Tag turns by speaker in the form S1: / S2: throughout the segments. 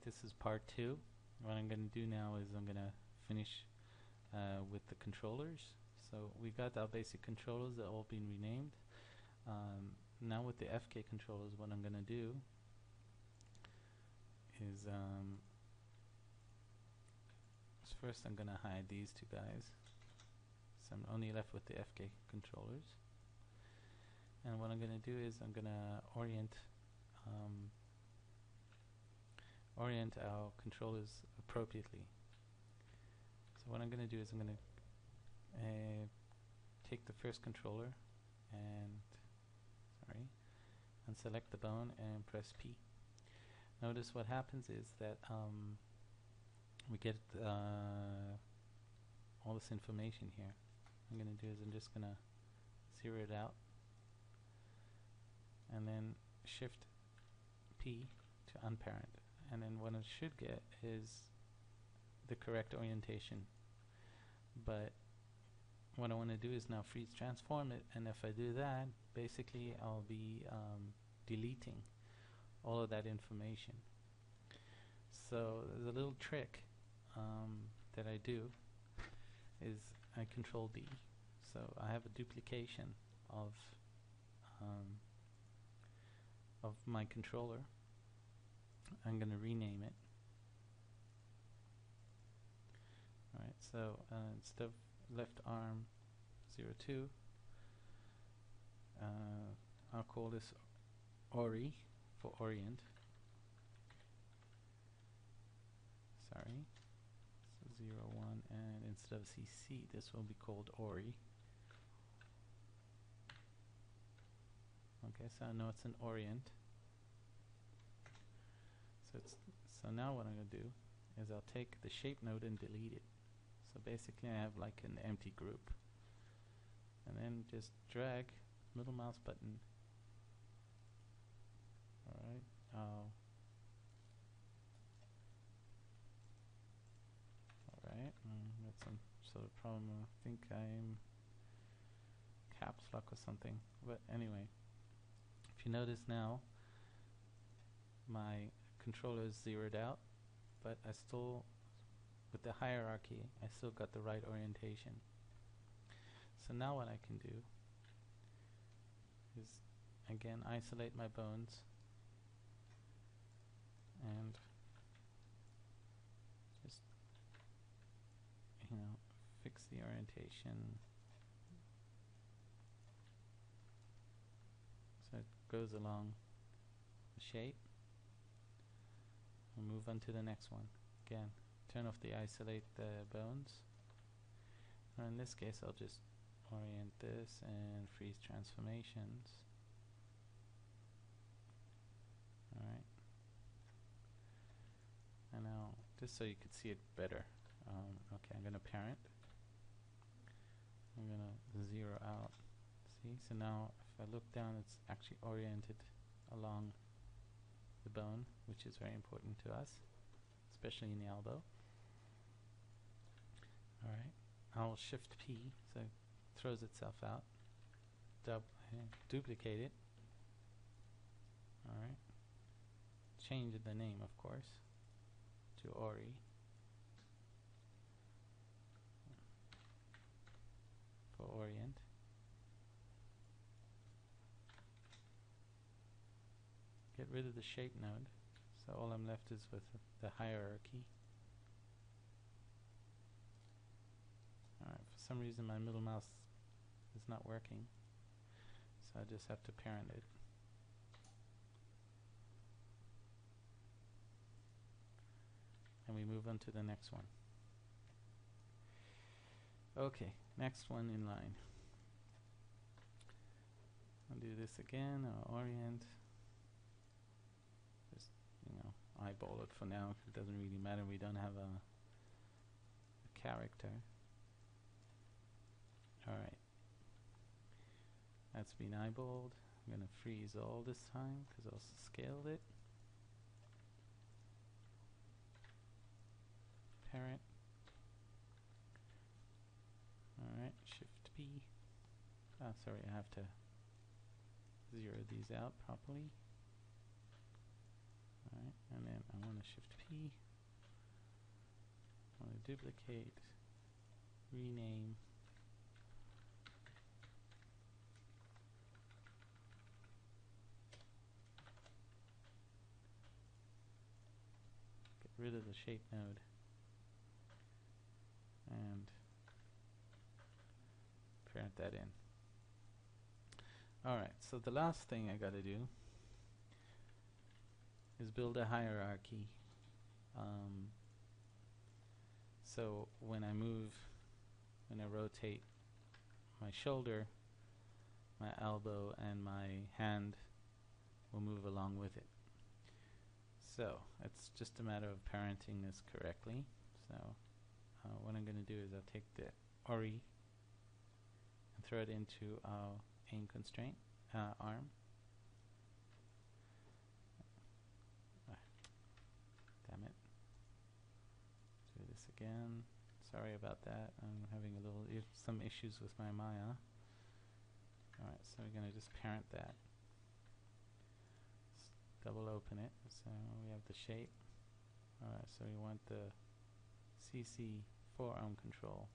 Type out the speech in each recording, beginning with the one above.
S1: Alright, this is part 2. What I'm going to do now is I'm going to finish with the controllers. So we got our basic controllers that all been renamed. Now with the FK controllers, what I'm going to do is first I'm going to hide these two guys. So I'm only left with the FK controllers. And what I'm going to do is I'm going to orient our controllers appropriately. So what I'm going to do is I'm going to take the first controller and select the bone and press P. Notice what happens is that we get all this information here. What I'm going to do is I'm just going to zero it out and then shift P to unparent, and then what it should get is the correct orientation. But what I want to do is now freeze transform it, and if I do that, basically I'll be deleting all of that information. So there's a little trick that I do is I control D. So I have a duplication of my controller. I'm going to rename it. Alright, so instead of left arm 02, I'll call this Ori for orient. Sorry, so 01, and instead of CC, this will be called Ori. Okay, so I know it's an orient. So now what I'm going to do is I'll take the shape node and delete it. So basically I have like an empty group. And then just drag middle mouse button. Alright, got some sort of problem. I think I'm caps lock or something. But anyway, if you notice now, my controller is zeroed out, but I still, with the hierarchy, I still got the right orientation. So now what I can do is again isolate my bones and just fix the orientation so it goes along the shape. We'll move on to the next one. Again, turn off the isolate the bones. And in this case, I'll just orient this and freeze transformations. Alright. And now, just so you could see it better, okay, I'm going to parent. I'm going to zero out. See, so now if I look down, it's actually oriented along the bone, which is very important to us, especially in the elbow. Alright, I'll shift P so it throws itself out, duplicate it. Alright, change the name of course to Ori. For orient. Get rid of the shape node, so all I'm left is with the hierarchy. Alright, for some reason my middle mouse is not working, so I just have to parent it. And we move on to the next one. Okay, next one in line. I'll do this again, I'll orient. Just, eyeball it for now. It doesn't really matter. We don't have a character. Alright. That's been eyeballed. I'm going to freeze all this time because I also scaled it. Parent. Alright, shift P. Sorry, I have to zero these out properly. Alright, and then I want to Shift P. I want to duplicate, rename, get rid of the shape node, and parent that in. Alright, so the last thing I gotta do is build a hierarchy. So when I rotate my shoulder, my elbow and my hand will move along with it. So it's just a matter of parenting this correctly. So what I'm going to do is I'll take the ori and throw it into our aim constraint arm. Damn it. Do this again. Sorry about that. I'm having some issues with my Maya. Alright, so we're going to just parent that. Double open it. So we have the shape. Alright, so we want the CC forearm control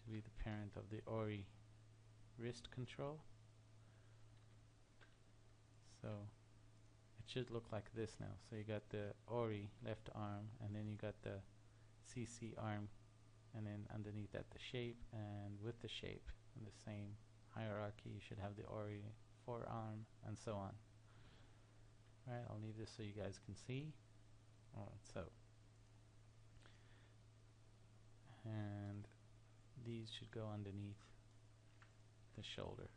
S1: to be the parent of the ori wrist control. So it should look like this now. So you got the ori left arm, and then you got the CC arm, and then underneath that the shape, and with the shape in the same hierarchy you should have the ori forearm, and so on. Alright, I'll leave this so you guys can see. Alright, so and these should go underneath the shoulder.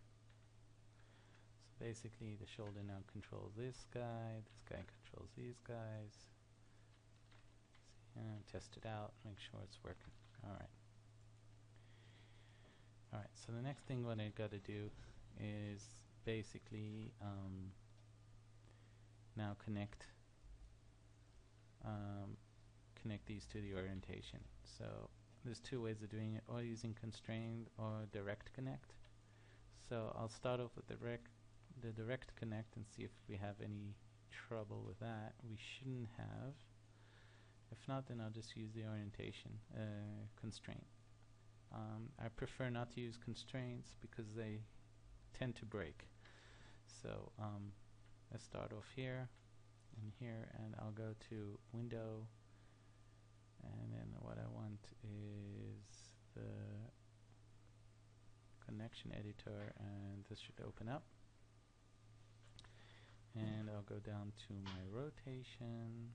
S1: So basically the shoulder now controls this guy controls these guys. And test it out, make sure it's working. Alright, so the next thing what I gotta do is basically now connect these to the orientation. So there's two ways of doing it, or using constrained or direct connect. So I'll start off with the direct connect and see if we have any trouble with that. We shouldn't have. If not, then I'll just use the orientation constraint. I prefer not to use constraints because they tend to break. So let's start off here and here, and I'll go to Window, and then what I want is the connection editor, and this should open up. And I'll go down to my rotation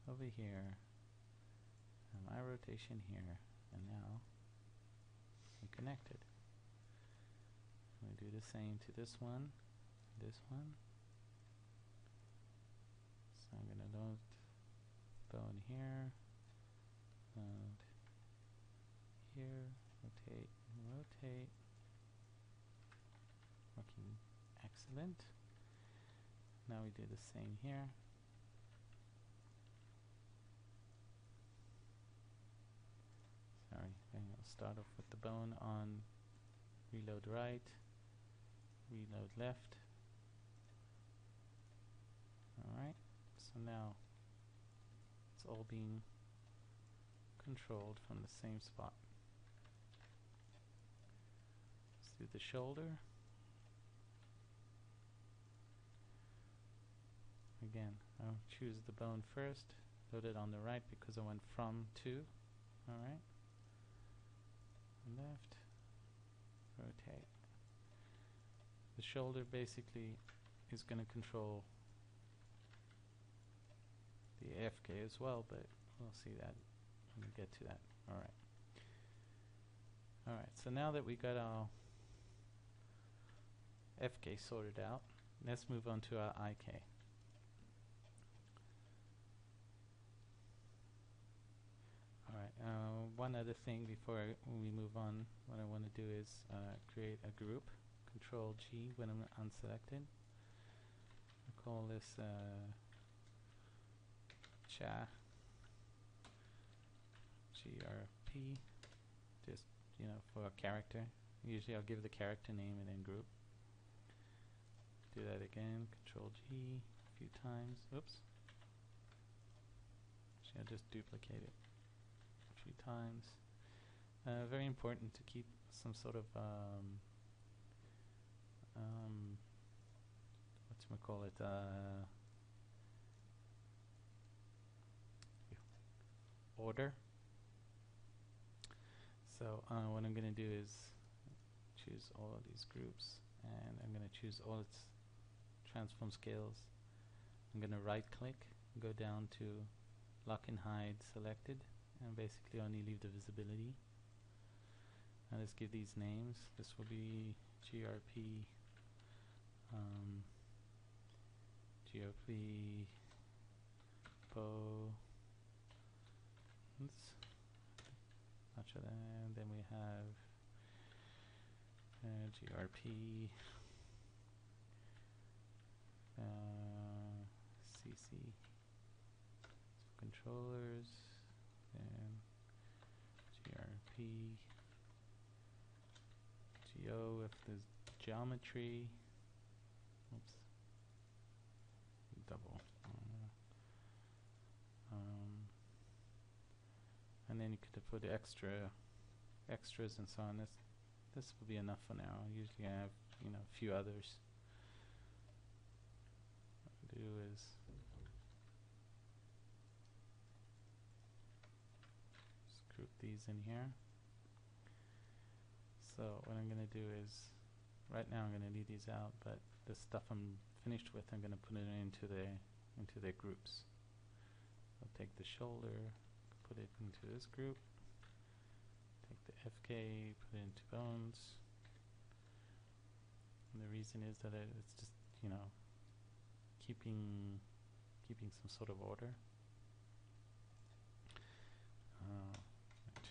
S1: over here, and my rotation here, and now we connected. We do the same to this one, this one. So I'm going to load bone here, load here, rotate, rotate. Working excellent. Now we do the same here. Sorry, I'll start off with the bone on reload right, reload left. Alright, so now it's all being controlled from the same spot. Let's do the shoulder. Again, I'll choose the bone first, load it on the right because I went from to. Alright, left, rotate. The shoulder basically is going to control the AFK as well, but we'll see that when we get to that. Alright. Alright, so now that we got our FK sorted out, let's move on to our IK. Alright, one other thing before we move on, what I want to do is create a group, Control G when I'm unselected. I'll call this cha GRP, just for a character. Usually I'll give the character name and then group. do that again. Control G a few times. Oops. Actually, I'll just duplicate it a few times. Very important to keep some sort of whatchamacallit, order. So what I'm going to do is choose all of these groups, and I'm going to choose all its transform scales. I'm going to right click, go down to lock and hide selected, and basically only leave the visibility. And let's give these names. This will be GRP, GRP Bo. And then we have GRP CC controllers, then GRP Geo if there's geometry. Oops, double. And then you could put the extras and so on. This will be enough for now. Usually I have a few others. What I'll do is just group these in here. So what I'm going to do is, right now I'm going to leave these out, but the stuff I'm finished with, I'm going to put it into their groups. I'll take the shoulder, put it into this group, take the FK, put it into bones. And the reason is that it's just, keeping some sort of order.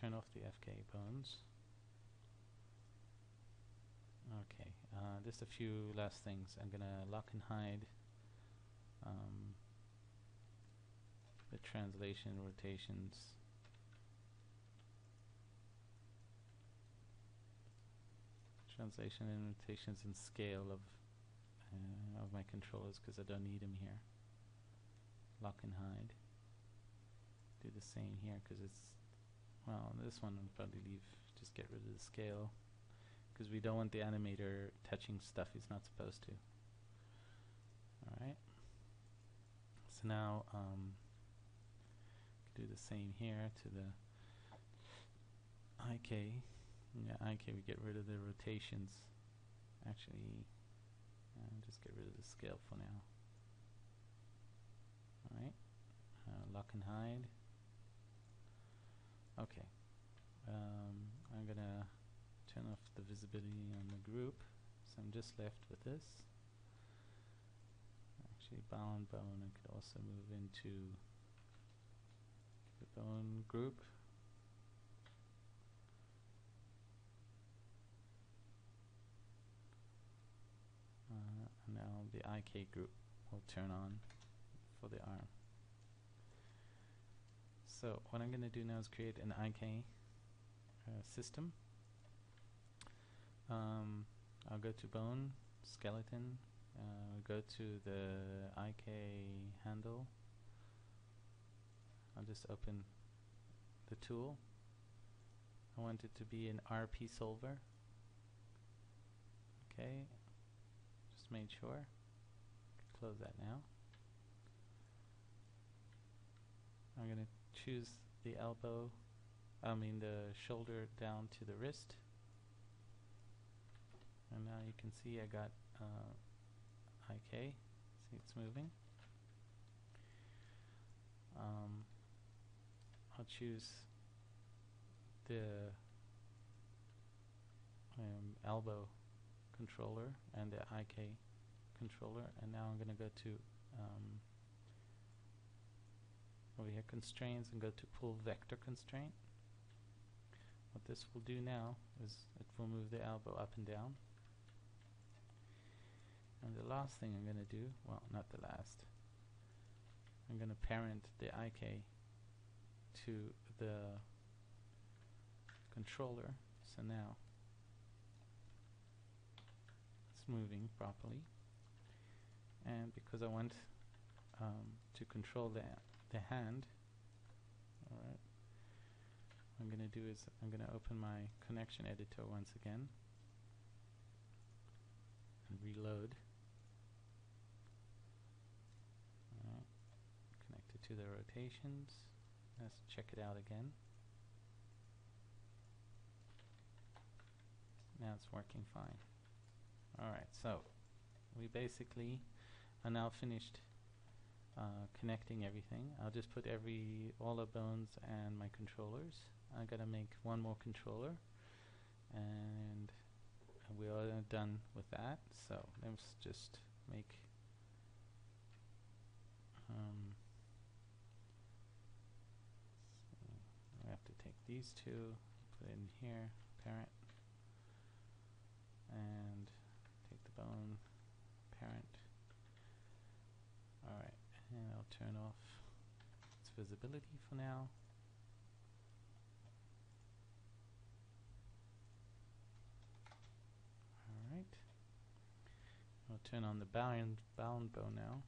S1: Turn off the FK bones. Okay, just a few last things. I'm gonna lock and hide the translation rotations. Translation and rotations and scale of my controllers, because I don't need them here. Lock and hide. Do the same here because it's, well, this one I'll probably leave. Just get rid of the scale, because we don't want the animator touching stuff he's not supposed to. Alright. So now do the same here to the IK. Yeah, IK, we get rid of the rotations. Actually, just get rid of the scale for now. Alright. Lock and hide. Okay. I'm gonna turn off the visibility on the group, so I'm just left with this. Actually, bow and bone, I could also move into the bone group. And now the IK group will turn on for the arm. So what I'm going to do now is create an IK system. I'll go to bone, skeleton, go to the IK handle. I'll just open the tool. I want it to be an RP solver. Okay, just made sure. Close that now. I'm going to choose the elbow, the shoulder down to the wrist. And now you can see I got IK. See, it's moving. I'll choose the elbow controller and the IK controller, and now I'm going to go to over here, constraints, and go to pull vector constraint. What this will do now is it will move the elbow up and down. And the last thing I'm going to do, well, not the last, I'm going to parent the IK to the controller. So now it's moving properly. And because I want to control the hand, alright, what I'm going to do is I'm going to open my connection editor once again and reload. Alright, connect it to the rotations. Let's check it out again. Now it's working fine. Alright, so we basically are now finished connecting everything. I'll just put all the bones and my controllers. I gotta make one more controller, and we are done with that. So let's just make I have to take these two, put it in here, parent, and take the bone, parent. Alright, and I'll turn off its visibility for now. Alright, I'll turn on the bound bone now,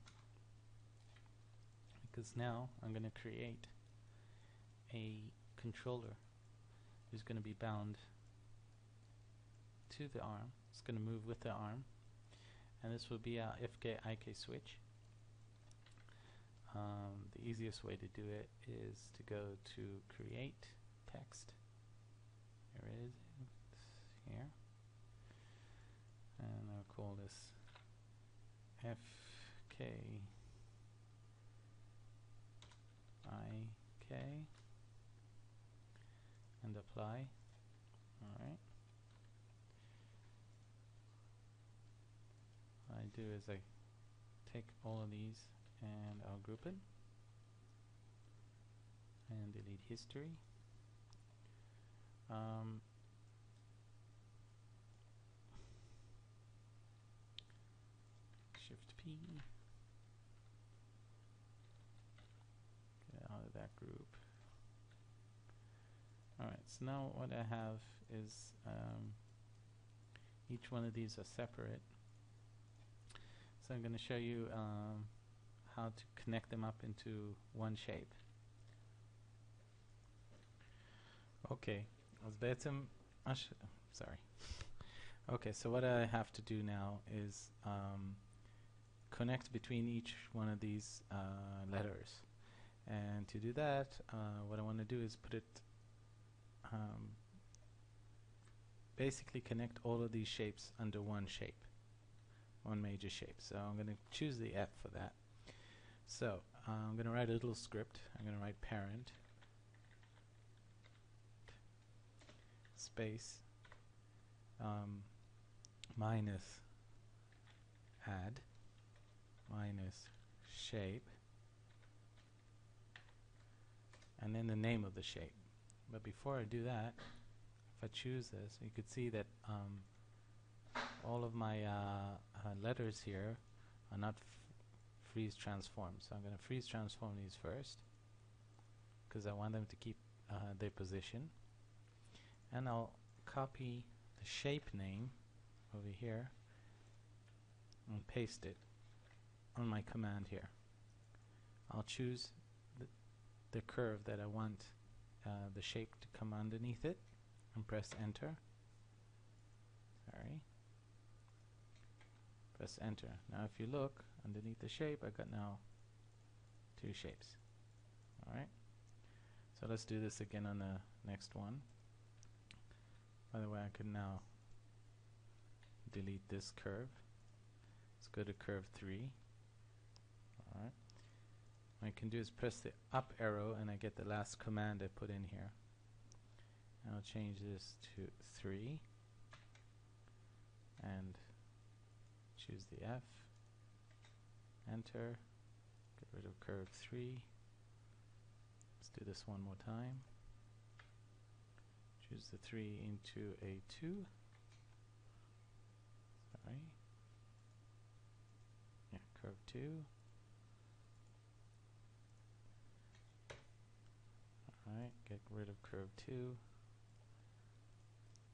S1: because now I'm going to create a controller who's going to be bound to the arm. It's going to move with the arm, and this will be our FK-IK switch. The easiest way to do it is to go to create text. Here it is, here, and I'll call this FK-IK, and apply. Alright. What I do is I take all of these and I'll group it and delete history. Shift P, get out of that group. Alright, so now what I have is each one of these are separate. So I'm going to show you how to connect them up into one shape. Okay, sorry. Okay, so what I have to do now is connect between each one of these letters. And to do that, what I want to do is put it basically connect all of these shapes under one shape, one major shape. So I'm going to choose the F for that. So I'm going to write a little script. I'm going to write parent space minus add minus shape, and then the name of the shape. But before I do that, if I choose this, you could see that all of my letters here are not freeze transformed. So I'm going to freeze transform these first, because I want them to keep their position. And I'll copy the shape name over here and paste it on my command here. I'll choose the curve that I want the shape to come underneath it and press enter. Sorry. Press enter. Now if you look underneath the shape, I got now two shapes. Alright. So let's do this again on the next one. By the way, I can now delete this curve. Let's go to curve 3. Alright. What I can do is press the up arrow and I get the last command I put in here. And I'll change this to 3 and choose the F, enter, get rid of curve 3. Let's do this one more time. Choose the 3 into a 2. Sorry. Yeah, curve 2. Alright, get rid of curve 2.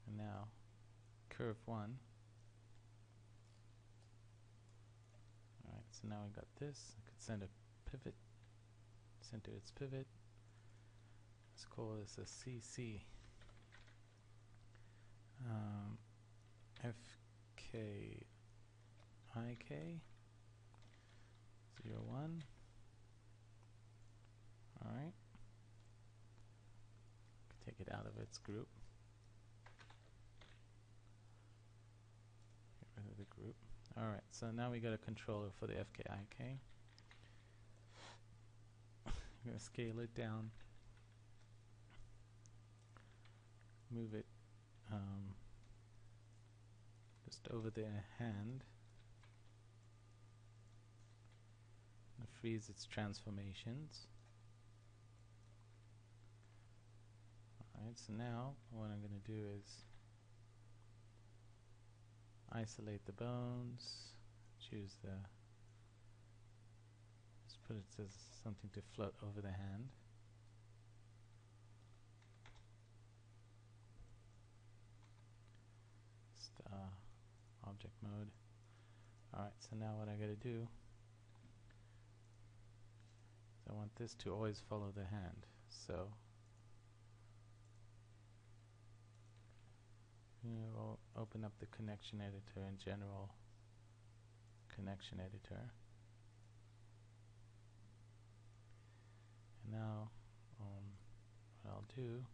S1: And now curve 1. Alright, so now we got this. I could send a pivot, send to its pivot. Let's call this a CC. FK IK 01. Alright. Take it out of its group. Get rid of the group. Alright, so now we got a controller for the FKIK. I'm going to scale it down. Move it just over the hand. And freeze its transformations. Alright, so now what I'm going to do is isolate the bones, choose the, let's put it as something to float over the hand. Object mode. Alright, so now what I gotta do is I want this to always follow the hand. So we'll open up the connection editor in general connection editor. And now what I'll do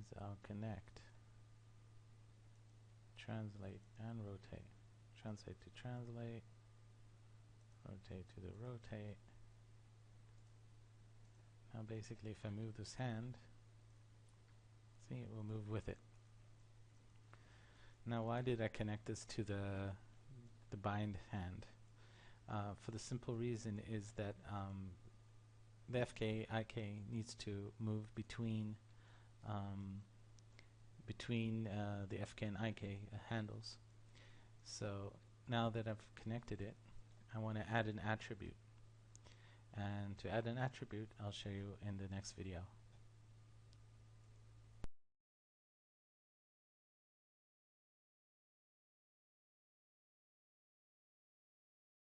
S1: is I'll connect, translate and rotate. Translate to translate, rotate to the rotate. Now basically if I move this hand, see, it will move with it. Now why did I connect this to the bind hand? For the simple reason is that the FKIK needs to move between the FK and IK handles. So now that I've connected it, I want to add an attribute. And to add an attribute, I'll show you in the next video.